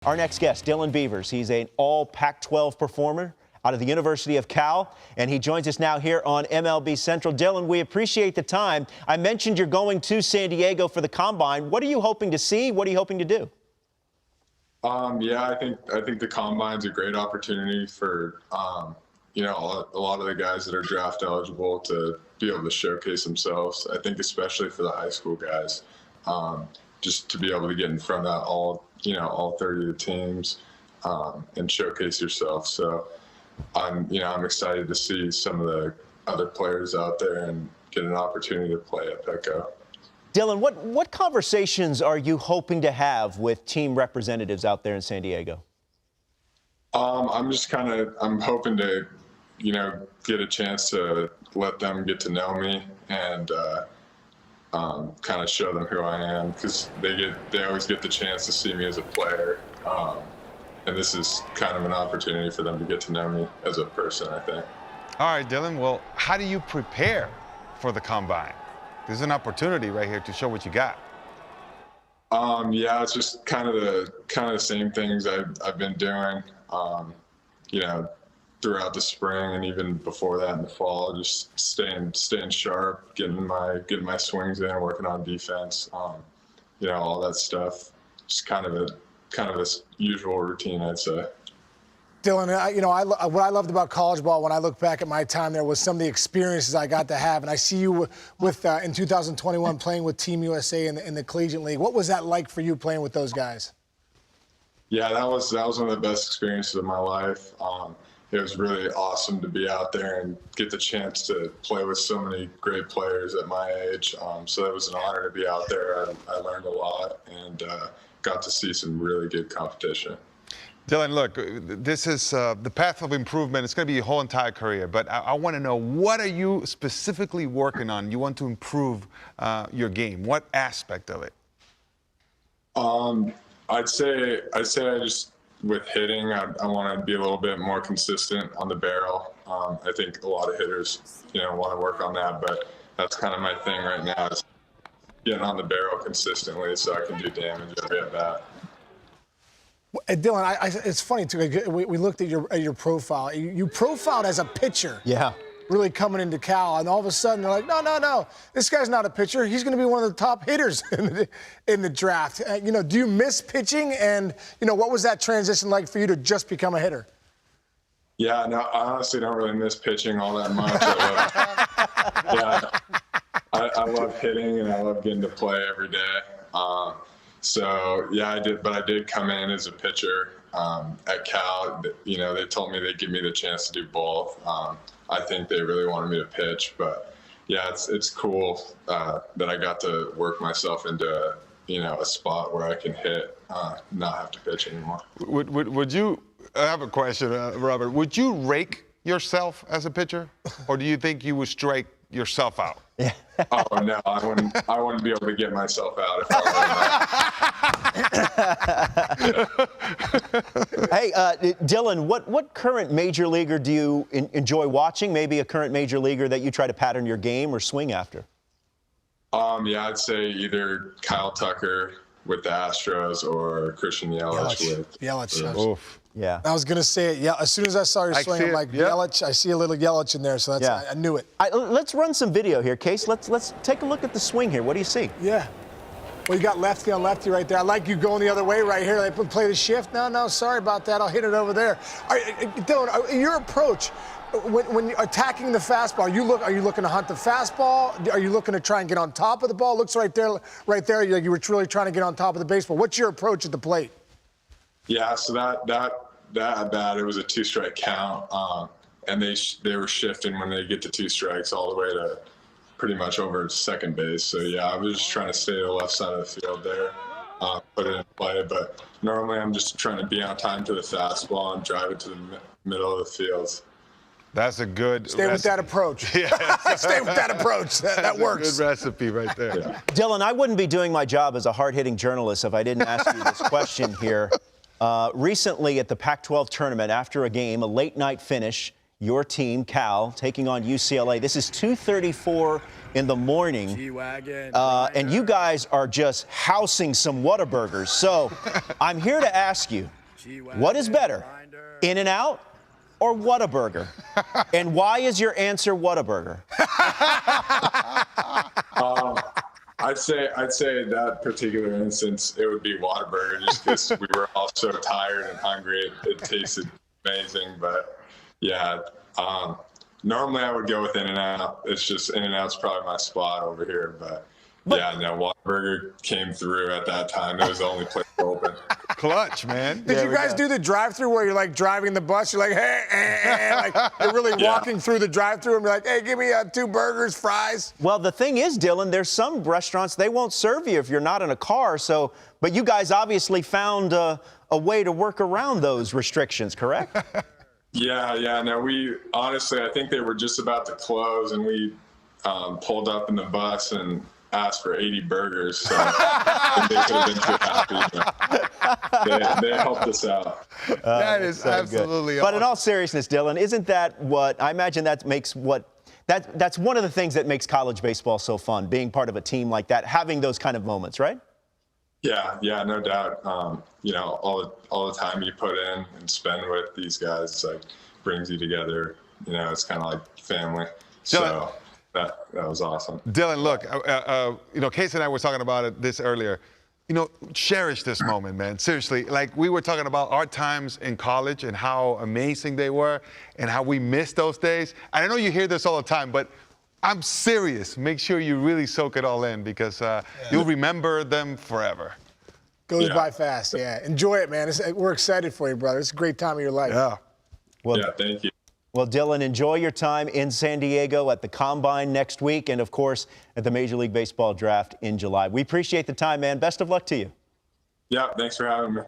Our next guest, Dylan Beavers. He's an all Pac-12 performer out of the University of Cal, and he joins us now here on MLB Central. Dylan, we appreciate the time. I mentioned you're going to San Diego for the Combine. What are you hoping to see? What are you hoping to do? Yeah, I think the Combine's a great opportunity for a lot of the guys that are draft eligible to be able to showcase themselves. I think especially for the high school guys, just to be able to get in front of all 30 of the teams and showcase yourself. So I'm excited to see some of the other players out there and get an opportunity to play at Petco. Dylan, what conversations are you hoping to have with team representatives out there in San Diego? I'm hoping to, get a chance to let them get to know me and kind of show them who I am, because they always get the chance to see me as a player. And this is kind of an opportunity for them to get to know me as a person, I think. All right, Dylan, well, how do you prepare for the Combine? There's an opportunity right here to show what you got. Yeah, it's just kind of the same things I've been doing, throughout the spring and even before that in the fall. Just staying sharp, getting my swings in, working on defense, all that stuff. Just kind of a usual routine, I'd say. Dylan, what I loved about college ball when I look back at my time there was some of the experiences I got to have. And I see you with in 2021 playing with Team USA in the Collegiate League. What was that like for you playing with those guys? Yeah, that was one of the best experiences of my life. It was really awesome to be out there and get the chance to play with so many great players at my age. So it was an honor to be out there. I learned a lot and got to see some really good competition. Dylan, look, this is the path of improvement. It's going to be your whole entire career, but I want to know, what are you specifically working on? You want to improve your game. What aspect of it? I'd say with hitting, I want to be a little bit more consistent on the barrel. I think a lot of hitters, want to work on that, but that's kind of my thing right now, is getting on the barrel consistently so I can do damage every at bat. Dylan, it's funny too. We looked at your profile. You profiled as a pitcher. Yeah. Really coming into Cal, and all of a sudden they're like, no, this guy's not a pitcher. He's going to be one of the top hitters in the draft. Do you miss pitching? And what was that transition like for you to just become a hitter? Yeah, no, I honestly don't really miss pitching all that much. I love hitting and I love getting to play every day. So yeah, I did come in as a pitcher at Cal. They told me they'd give me the chance to do both. I think they really wanted me to pitch, but yeah, it's cool that I got to work myself into a spot where I can hit, not have to pitch anymore. Would you? I have a question, Robert. Would you rake yourself as a pitcher, or do you think you would strike yourself out? Yeah. Oh no, I wouldn't be able to get myself out if I Hey, Dylan, what current major leaguer do you enjoy watching? Maybe a current major leaguer that you try to pattern your game or swing after? Yeah, I'd say either Kyle Tucker with the Astros or Christian Yelich with Yelich. Yeah. I was going to say it. Yeah. As soon as I saw your swing, I'm like, yep. Yelich. I see a little Yelich in there, so I knew it. Let's run some video here, Case. Let's take a look at the swing here. What do you see? Yeah. Well, you got lefty on lefty right there. I like you going the other way right here. They play the shift. No, sorry about that. I'll hit it over there. Dylan, your approach when you're attacking the fastball, are you looking to hunt the fastball? Are you looking to try and get on top of the ball? Looks right there. You were really trying to get on top of the baseball. What's your approach at the plate? Yeah, so that at bat, it was a 2-strike count, and they were shifting when they get to 2 strikes all the way to pretty much over second base. So yeah, I was just trying to stay to the left side of the field there, put it in play. But normally I'm just trying to be on time to the fastball and drive it to the middle of the field. That's a good Stay with that approach. Yeah. Stay with that approach. That works. Good recipe right there. Yeah. Dylan, I wouldn't be doing my job as a hard-hitting journalist if I didn't ask you this question here. Recently at the Pac-12 tournament, after a game, a late-night finish, your team, Cal, taking on UCLA. This is 2:34 in the morning, and you guys are just housing some Whataburgers. So I'm here to ask you, what is better, In-N-Out or Whataburger? And why is your answer Whataburger? I'd say in that particular instance, it would be Whataburger, just because we were all so tired and hungry. It tasted amazing, but yeah. Normally I would go with In-N-Out. It's just In-N-Out's probably my spot over here, but yeah, no, Whataburger came through at that time. It was the only place open. Clutch, man. Did you guys do the drive-through where you're like driving the bus? You're like, hey, like you're really walking through the drive-through and be like, hey, give me 2 burgers, fries. Well, the thing is, Dylan, there's some restaurants, they won't serve you if you're not in a car. So, but you guys obviously found a way to work around those restrictions, correct? Yeah. No, we honestly, I think they were just about to close, and we pulled up in the bus and asked for 80 burgers. So they could have been too happy. They helped us out. That is absolutely awesome. But in all seriousness, Dylan, isn't that what I imagine that makes that's one of the things that makes college baseball so fun, being part of a team like that, having those kind of moments, right? Yeah, no doubt. All the time you put in and spend with these guys, like, brings you together. It's kind of like family. So that was awesome. Dylan, look, Casey and I were talking about this earlier. Cherish this moment, man. Seriously, like we were talking about our times in college and how amazing they were and how we missed those days. And I know you hear this all the time, but I'm serious. Make sure you really soak it all in, because you'll remember them forever. Goes by fast, yeah. Enjoy it, man. We're excited for you, brother. It's a great time of your life. Yeah. Thank you. Well, Dylan, enjoy your time in San Diego at the Combine next week and, of course, at the Major League Baseball draft in July. We appreciate the time, man. Best of luck to you. Yeah, thanks for having me.